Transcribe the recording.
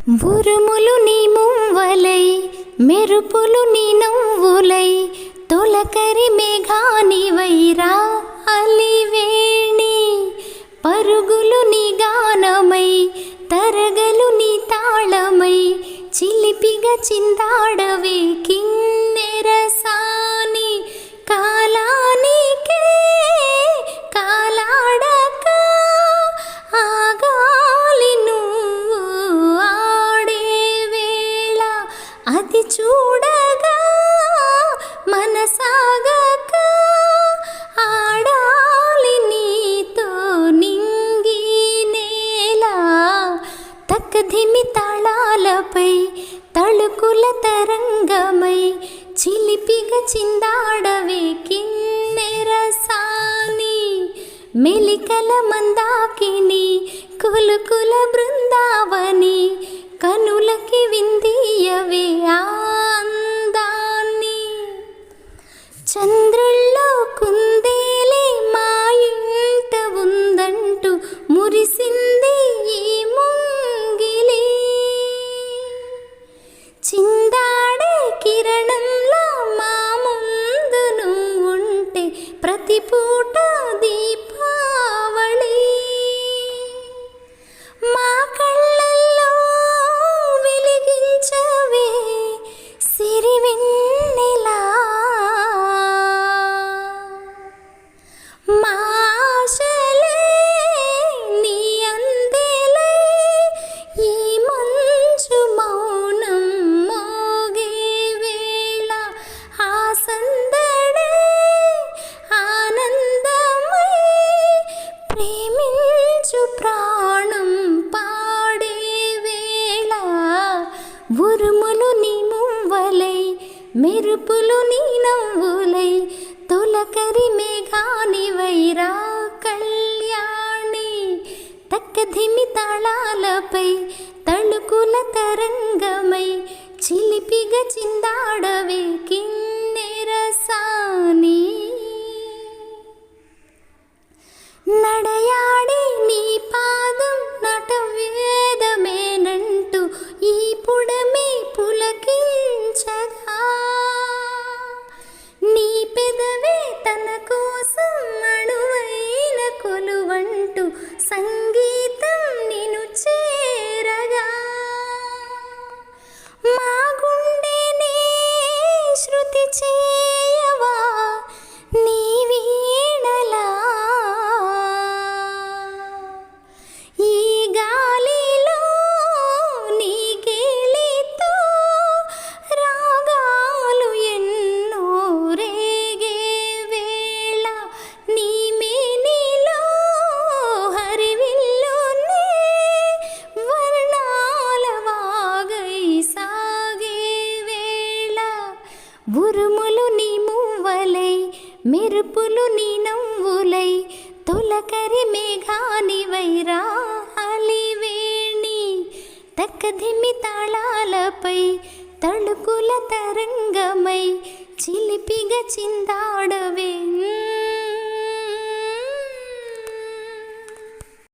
ఉరుములు నీ మువ్వలై మెరుపులు నీ నవ్వులై తొలకరి మేఘానివైరా అలివేణి పరుగులు నీ గానమై తరగలు నీ తాళమై చిలిపిగా చిందాడవే కిన్నెరసాని కాలానికే కాలాడక ఆగాలి నువ్వు ఆడే వేళ అది చూడగా మనసాగక ఆడాలి నీతో నింగి నేల తక్కధిమి తాళాలపై తళుకుల తరంగమై చిలిపిగా చిందాడవే కిన్నెరసాని మెలికల మందాకిని కులుకుల బృందావని కనులకి విందియవే అందాన్ని చంద్రుల్లో కుందేలే మా ఇంట ఉందంటూ మురిసింది ఈ ముంగిలి చిందాడే కిరణంలో మా ముందు నువ్వుంటే ప్రతి పూట దీపావళి మా కళ్ళల్లో వెలిగించవే సిరివెన్నెలా మా ఆశలే నీ అందెలై ఈ మంచు మౌనం మోగే వేళ ఆ సందడే ఆనందమై ప్రేమించు ప్రాణం పాడే వేళ ఉరుములు నీ మువ్వలై మెరుపులు నీ నవ్వులై తొలకరి మేఘానివైరా కళ్యాణి తక్కధిమి తాళాలపై తళుకుల తరంగమై చిలిపిగా చిందాడవే కిన్నెరసాని నడయాడే నీ పాదం నటవేదమేనంటూ ఈ పుడమి పులకించగా నీ పెదవే తన కోసం అణువైన కొలువంటూ సంగీతం నిన్ను చేరగా మా గుండెనే శృతి చేయవా నీ వీణలా ఈ గాలిలో నీ గేలితో రాగాలు ఎన్నో రేగే వేళ నీ మేనిలో హరివిల్లునే వర్ణాల వాగై సాగే వేళ ఉరుములు నీ మువ్వలై మెరుపులు నీ నవ్వులై తొలకరి మేఘానివైరా అలివేణి తక్కధిమి తాళాలపై తళుకుల తరంగమై చిలిపిగా చిందాడవే